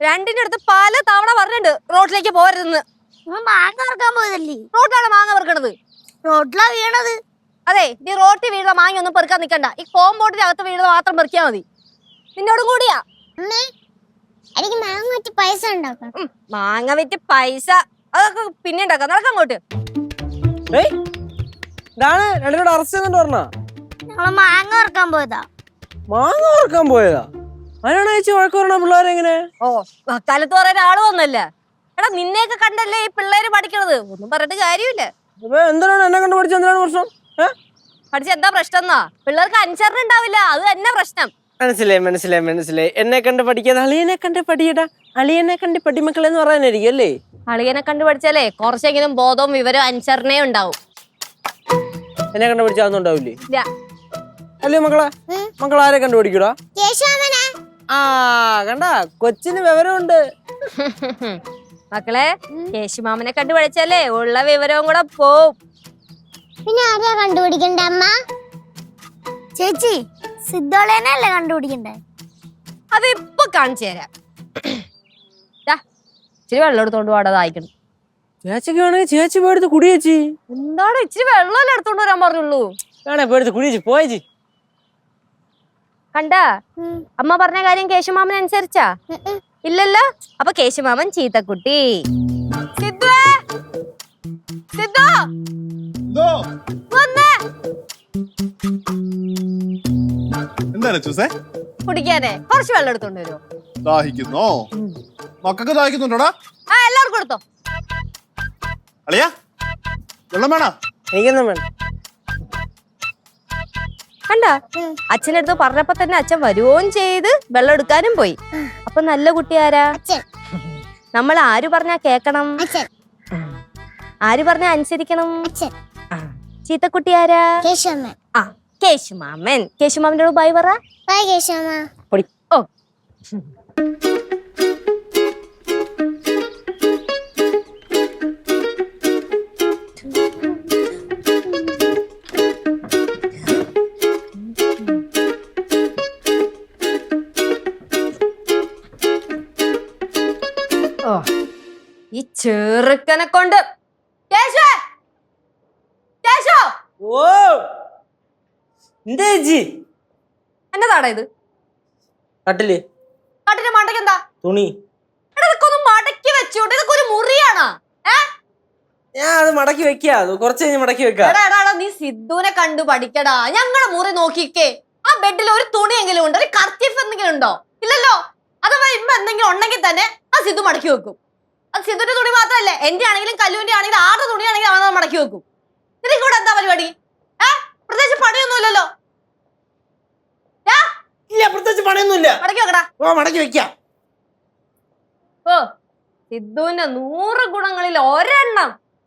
രണ്ടിന്റെ അടുത്ത് പല തവണ പറഞ്ഞിട്ടുണ്ട് റോഡിലേക്ക് പോരുതെന്ന്. മാങ്ങ വറക്കാൻ പോയതല്ലേ? റോഡിലാണ് മാങ്ങ പെറുക്കണത്. റോഡിലാ വീണത്. അതെ, നീ റോട്ടിൽ വീഴുന്ന മാങ്ങ ഒന്നും പെറുക്കാൻ നിൽക്കണ്ട. ഈ കോമ്പൗണ്ടിന്റെ അകത്ത് വീഴുന്ന മാത്രം പെറുക്കിയാ മതി. നിന്നോടും കൂടിയാ. എനിക്ക് മാങ്ങ വിറ്റ് പൈസ ഉണ്ടാക്കാം. മാങ്ങ വിറ്റ് പൈസ അതൊക്കെ പിന്നെ ഉണ്ടാക്കാം. നടക്കങ്ങോട്ട്. ഞങ്ങള് മാങ്ങ വറക്കാൻ പോയതാ. മാങ്ങ വറക്കാൻ പോയതാ? അതിനാണ് ചേച്ചി വഴക്ക് പറഞ്ഞ പിള്ളേരെങ്ങനെ? ഓ, വക്കാലത്ത് പറയാൻ ആള് വന്നല്ല. എടാ, നിന്നെയൊക്കെ കണ്ടല്ലേ ഈ പിള്ളേര് പഠിക്കണത്. ഒന്നും പറഞ്ഞിട്ട് കാര്യമില്ല. എന്തിനാണ് എന്നെ കണ്ട് പഠിച്ച? എന്തിനാണ് പ്രശ്നം? പഠിച്ച എന്താ പ്രശ്നം എന്നാ? പിള്ളേർക്ക് അനുസരണ ഉണ്ടാവില്ല, അത് തന്നെ പ്രശ്നം. മനസ്സിലായി. എന്നെ കണ്ട് പഠിക്കാതെ അളിയനെ കണ്ട് പഠിയടാ. അളിയനെ കണ്ട് പഠിമക്കളെന്ന് പറയാനായിരിക്കും അല്ലേ? അളിയനെ കണ്ടു പഠിച്ചാലേ കുറച്ചെങ്കിലും ബോധവും വിവരവും അനുസരണയും ഉണ്ടാവും. എന്നെ കണ്ട് പഠിച്ചാൽ ഒന്നും ഉണ്ടാവില്ലേ? ഇല്ല. അല്ലേ മക്കളെ ആരെ കണ്ടു പഠിക്കൂടാ? ആ കണ്ടാ, കൊച്ചിന് വിവരമുണ്ട്. മക്കളെ, കേശുമാമനെ കണ്ടു പഠിച്ചാലേ ഉള്ള വിവരവും കൂടെ പോവും. പിന്നെ ആരെയാ കണ്ടുപിടിക്കണ്ടേ അമ്മ? ചേച്ചി, സിദ്ധോളേനല്ലേ കണ്ടുപിടിക്കണ്ടേ? അത് ഇപ്പൊ കാണിച്ചു തരാം. ഇച്ചിരി വെള്ളം എടുത്തോണ്ട് പാടാതായിക്കണം. ചേച്ചിക്ക് വേണമെങ്കിൽ ചേച്ചി പോയെടുത്ത് കുടി ചേച്ചി. എന്താണ് ഇച്ചിരി വെള്ളം എടുത്തോണ്ട് വരാൻ പറഞ്ഞുള്ളൂ? വേണേ പോയെടുത്ത് കുടി ചേച്ചി. പോയേച്ചി കണ്ടാ, അമ്മ പറഞ്ഞ കാര്യം കേശുമാമൻ അനുസരിച്ചാ? ഇല്ലല്ലോ. അപ്പൊ കേശുമാമൻ ചീത്തക്കുട്ടി. എന്താണ് ചൂസേ? കുടിക്കാനേ കുറച്ച് വെള്ളം എടുത്തോണ്ട് വരുമോ? ദാഹിക്കുന്നോ? മക്കൾക്ക് ദാഹിക്കുന്നുണ്ടോടാ? ആ, എല്ലാവർക്കും എടുത്തോ. അളിയാ, വെള്ളം വേണോ? എനിക്കൊന്നും വേണ്ട. കണ്ടാ, അച്ഛനടുത്ത് പറഞ്ഞപ്പോ തന്നെ അച്ഛൻ വരുവോം ചെയ്ത് വെള്ളം എടുക്കാനും പോയി. അപ്പൊ നല്ല കുട്ടി ആരാ? നമ്മൾ ആര് പറഞ്ഞാ കേക്കണം, ആര് പറഞ്ഞാ അനുസരിക്കണം. ചീത്തക്കുട്ടി ആരാ? ആ, കേശുമാമൻ. കേശുമാമന്റെ ബൈ പറ. ഓ, ഈ ചെറുക്കനെ കൊണ്ട് ഓ എന്താ ചേച്ചി? എന്നതാടാ ഇത്? കട്ടില് കട്ടിന്റെ മണ്ടയ്ക്ക് എന്താ? തുണി. ഇതൊക്കെ ഒന്ന് മടക്കി വെച്ചോട്ടെ. ഇതൊക്കെ ഒരു മുറിയാണോ? ഞാൻ അത് മടക്കി വെക്കാ. കുറച്ച് കഴിഞ്ഞ് മടക്കി വെക്കാം. നീ സിദ്ധുവിനെ കണ്ടു പഠിക്കടാ. ഞങ്ങളുടെ മുറി നോക്കിക്കേ. ആ ബെഡിൽ ഒരു തുണിയെങ്കിലും ഉണ്ടോ? ഒരു കർച്ചീഫ് എന്തെങ്കിലും ഉണ്ടോ? ഇല്ലല്ലോ. അഥവാ ഇമ്മ എന്തെങ്കിലും ഉണ്ടെങ്കിൽ തന്നെ ആ സിദ്ധു മടക്കി വെക്കും. അത് സിദ്ധുവിന്റെ തുണി മാത്രമല്ലേ, എന്റെ ആണെങ്കിലും കല്ലുവിന്റെ ആണെങ്കിലും ആരുടെ തുണിയാണെങ്കിലും അവൻ മടക്കി വെക്കും. നിനക്ക് ഇവിടെ എന്താ പരിപാടി? പ്രത്യേകിച്ച് പണിയൊന്നുമില്ലല്ലോ. ഇല്ല, പ്രത്യേകിച്ച് പണിയൊന്നുമില്ല. മടക്കി വെക്കടാ. ഓ, മടക്കി വെക്കാം. ഓ, സിദ്ധുവിന്റെ 100 ഗുണങ്ങളിൽ ഒരെണ്ണം